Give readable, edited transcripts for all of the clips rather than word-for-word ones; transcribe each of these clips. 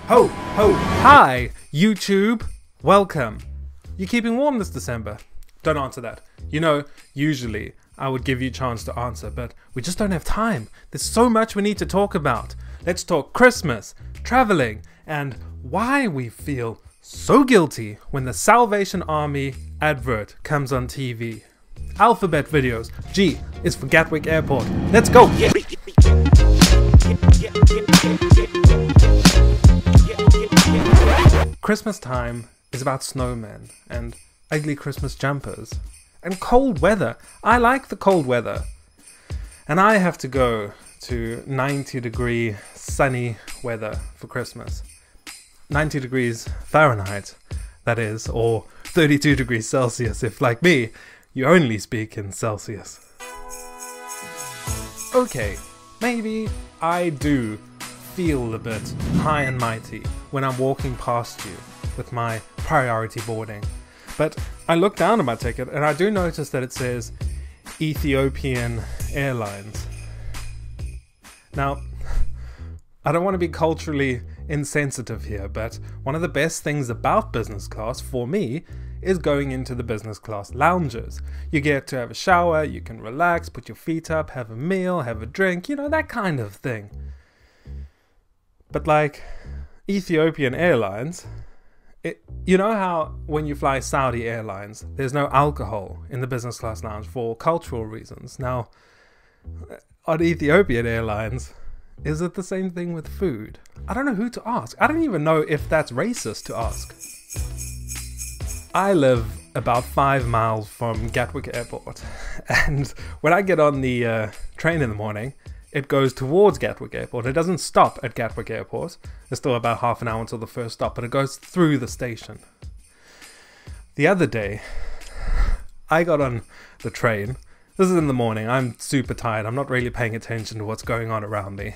Ho, ho, hi, YouTube. Welcome. You keeping warm this December? Don't answer that. You know, usually I would give you a chance to answer, but we just don't have time. There's so much we need to talk about. Let's talk Christmas, traveling, and why we feel so guilty when the Salvation Army advert comes on TV. Alphabet videos. G is for Gatwick Airport. Let's go! Christmas time is about snowmen and ugly Christmas jumpers and cold weather. I like the cold weather. And I have to go to 90-degree sunny weather for Christmas. 90 degrees Fahrenheit, that is, or 32 degrees Celsius if, like me, you only speak in Celsius. Okay, maybe I do feel a bit high and mighty when I'm walking past you with my priority boarding. But I look down at my ticket and I do notice that it says Ethiopian Airlines. Now, I don't want to be culturally insensitive here, but one of the best things about business class for me is going into the business class lounges. You get to have a shower, you can relax, put your feet up, have a meal, have a drink, you know, that kind of thing. But like Ethiopian Airlines, you know how when you fly Saudi Airlines, there's no alcohol in the business class lounge for cultural reasons. Now, on Ethiopian Airlines, is it the same thing with food? I don't know who to ask. I don't even know if that's racist to ask. I live about 5 miles from Gatwick Airport, and when I get on the train in the morning, it goes towards Gatwick Airport. It doesn't stop at Gatwick Airport. There's still about half an hour until the first stop, but it goes through the station. The other day, I got on the train. This is in the morning. I'm super tired. I'm not really paying attention to what's going on around me.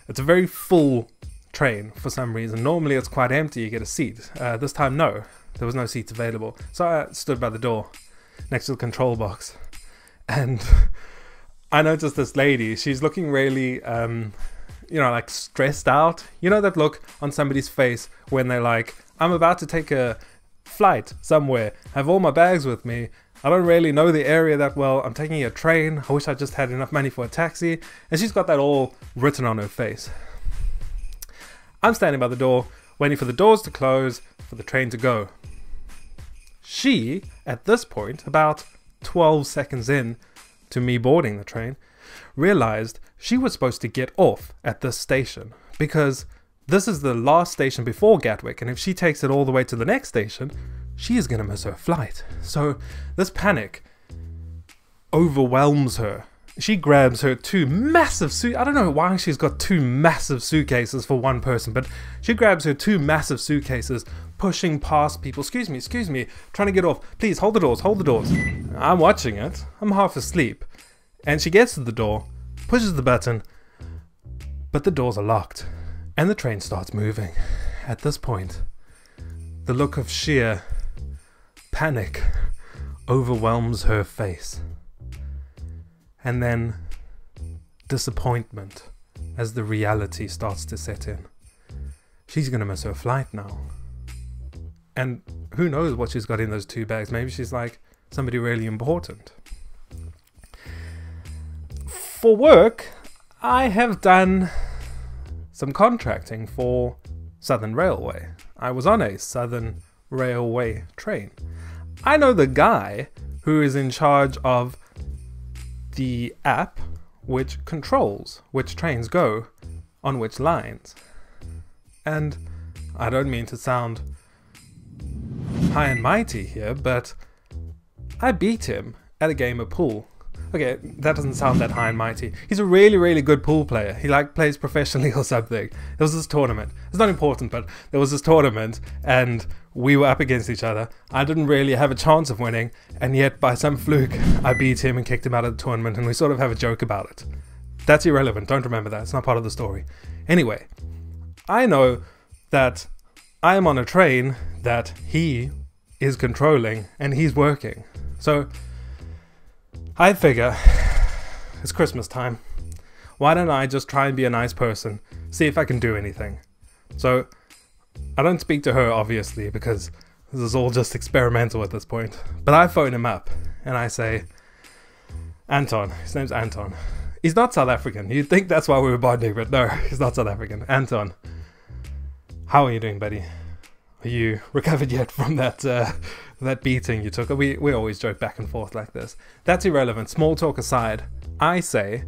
It's a very full train for some reason. Normally it's quite empty. You get a seat. This time, no. There was no seats available. So I stood by the door next to the control box. And I noticed this lady. She's looking really, like stressed out. You know that look on somebody's face when they're like, I'm about to take a flight somewhere. I have all my bags with me. I don't really know the area that well. I'm taking a train. I wish I just had enough money for a taxi. And she's got that all written on her face. I'm standing by the door, waiting for the doors to close, for the train to go. She, at this point, about 12 seconds in to me boarding the train, realized she was supposed to get off at this station because this is the last station before Gatwick, and if she takes it all the way to the next station, she is going to miss her flight. So this panic overwhelms her. She grabs her two massive suitcases. I don't know why she's got two massive suitcases for one person, but she grabs her two massive suitcases, pushing past people. Excuse me, trying to get off. Please, hold the doors, hold the doors. I'm watching it. I'm half asleep. And she gets to the door, pushes the button, but the doors are locked, and the train starts moving. At this point, the look of sheer panic overwhelms her face. And then disappointment as the reality starts to set in. She's going to miss her flight now. And who knows what she's got in those two bags. Maybe she's like somebody really important. For work, I have done some contracting for Southern Railway. I was on a Southern Railway train. I know the guy who is in charge of the app which controls which trains go on which lines. And I don't mean to sound high and mighty here, but I beat him at a game of pool. Okay, that doesn't sound that high and mighty. He's a really, really good pool player. He plays professionally or something. There was this tournament. It's not important, but there was this tournament and we were up against each other. I didn't really have a chance of winning, and yet by some fluke, I beat him and kicked him out of the tournament, and we sort of have a joke about it. That's irrelevant. Don't remember that. It's not part of the story. Anyway, I know that I am on a train that he is controlling and he's working. So I figure it's Christmas time. Why don't I just try and be a nice person, see if I can do anything? So I don't speak to her, obviously, because this is all just experimental at this point. But I phone him up and I say, Anton, his name's Anton. He's not South African. You'd think that's why we were bonding, but no, he's not South African. Anton, how are you doing, buddy? Are you recovered yet from that that beating you took? We always joke back and forth like this. That's irrelevant. Small talk aside, I say,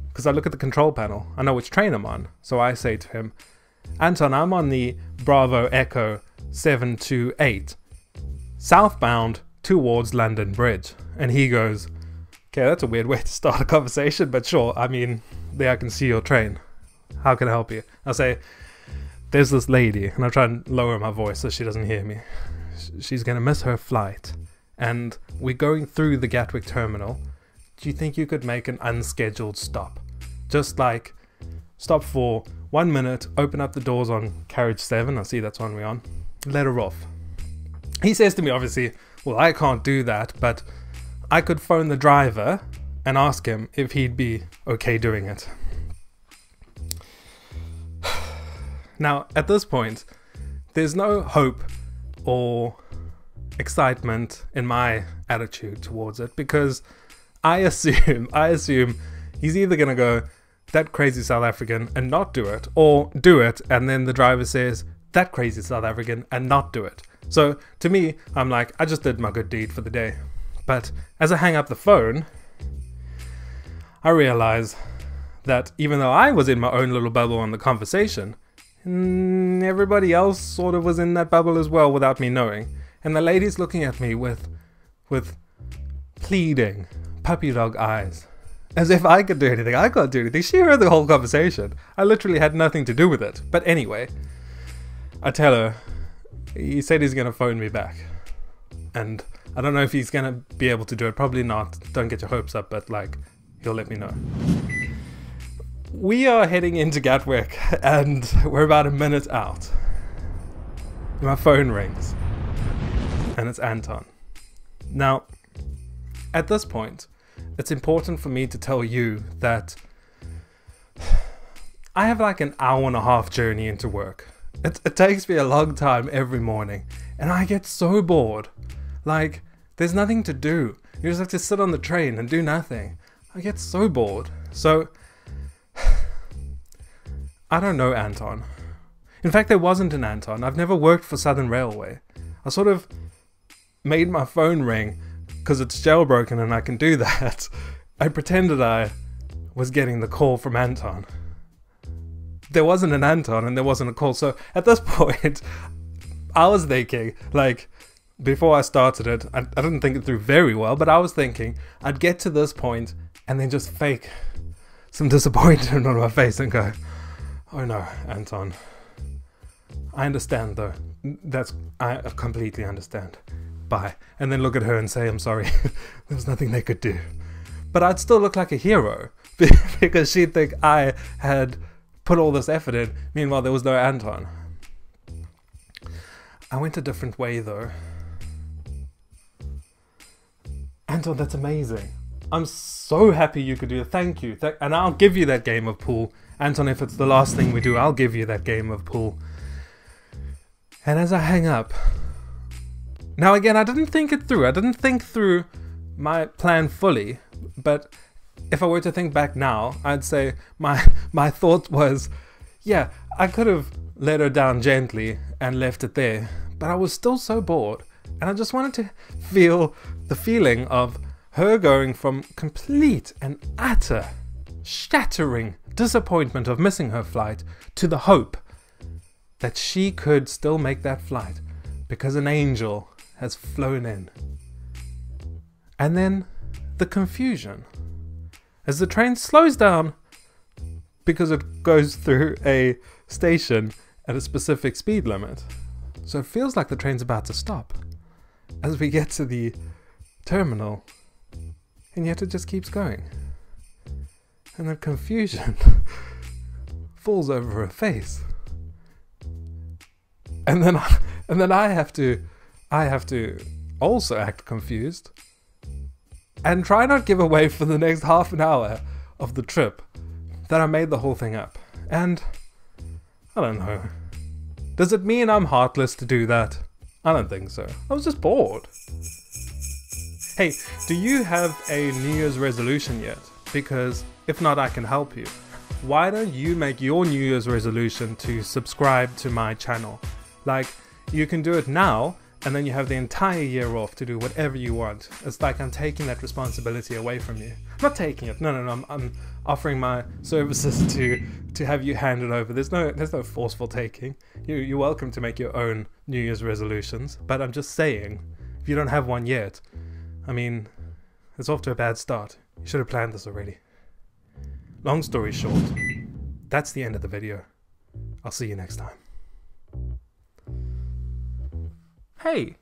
because I look at the control panel, I know which train I'm on. So I say to him, Anton, I'm on the Bravo Echo 728, southbound towards London Bridge. And he goes, okay, that's a weird way to start a conversation, but sure, I mean, there I can see your train. How can I help you? I'll say, there's this lady, and I try and lower my voice so she doesn't hear me. She's going to miss her flight, and we're going through the Gatwick terminal. Do you think you could make an unscheduled stop? Just like, stop for 1 minute, open up the doors on carriage 7, I see that's one we're on, let her off. He says to me, obviously, well, I can't do that, but I could phone the driver and ask him if he'd be okay doing it. Now, at this point, there's no hope or excitement in my attitude towards it, because I assume he's either going to go, that crazy South African, and not do it, or do it, and then the driver says, that crazy South African, and not do it. So, to me, I'm like, I just did my good deed for the day. But as I hang up the phone, I realize that even though I was in my own little bubble on the conversation, everybody else sort of was in that bubble as well without me knowing. And the lady's looking at me with pleading, puppy dog eyes. As if I could do anything. I can't do anything. She heard the whole conversation. I literally had nothing to do with it. But anyway, I tell her, he said he's going to phone me back. And I don't know if he's going to be able to do it. Probably not. Don't get your hopes up, but like, he'll let me know. We are heading into Gatwick, and we're about a minute out. My phone rings, and it's Anton. Now, at this point, it's important for me to tell you that I have like an hour-and-a-half journey into work. It takes me a long time every morning, and I get so bored. Like, there's nothing to do. You just have to sit on the train and do nothing. I get so bored. So, I don't know Anton. In fact, there wasn't an Anton. I've never worked for Southern Railway. I sort of made my phone ring because it's jailbroken and I can do that. I pretended I was getting the call from Anton. There wasn't an Anton and there wasn't a call. So at this point, I was thinking, like, before I started it, I didn't think it through very well, but I was thinking I'd get to this point and then just fake some disappointment on my face and go, oh no, Anton. I understand though. I completely understand. Bye. And then look at her and say, I'm sorry. There was nothing they could do. But I'd still look like a hero because she'd think I had put all this effort in. Meanwhile, there was no Anton. I went a different way though. Anton, that's amazing. I'm so happy you could do it. Thank you. And I'll give you that game of pool. Anton, if it's the last thing we do, I'll give you that game of pool. And as I hang up, now again, I didn't think it through. I didn't think through my plan fully. But if I were to think back now, I'd say my thought was, yeah, I could have let her down gently and left it there. But I was still so bored. And I just wanted to feel the feeling of her going from complete and utter shattering disappointment of missing her flight to the hope that she could still make that flight because an angel has flown in. And then the confusion as the train slows down because it goes through a station at a specific speed limit. So it feels like the train's about to stop as we get to the terminal, and yet it just keeps going. And the confusion falls over her face. And then I have to also act confused and try not give away for the next half an hour of the trip that I made the whole thing up. And I don't know. Does it mean I'm heartless to do that? I don't think so. I was just bored. Hey, do you have a New Year's resolution yet? Because if not, I can help you. Why don't you make your New Year's resolution to subscribe to my channel? Like, you can do it now, and then you have the entire year off to do whatever you want. It's like I'm taking that responsibility away from you. I'm not taking it. No. I'm offering my services to have you hand it over. There's no forceful taking. You're welcome to make your own New Year's resolutions. But I'm just saying, if you don't have one yet, I mean, it's off to a bad start. You should have planned this already. Long story short, that's the end of the video. I'll see you next time. Hey,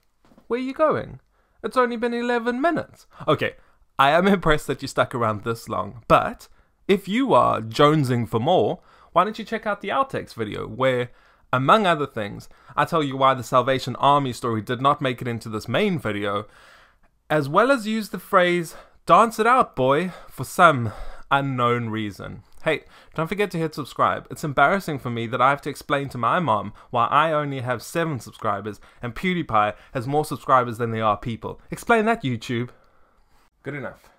where are you going? It's only been 11 minutes. Okay, I am impressed that you stuck around this long, but if you are jonesing for more, why don't you check out the outtakes video where, among other things, I tell you why the Salvation Army story did not make it into this main video, as well as use the phrase, "Dance it out, boy," for some unknown reason. Hey, don't forget to hit subscribe. It's embarrassing for me that I have to explain to my mom why I only have 7 subscribers and PewDiePie has more subscribers than there are people. Explain that, YouTube. Good enough.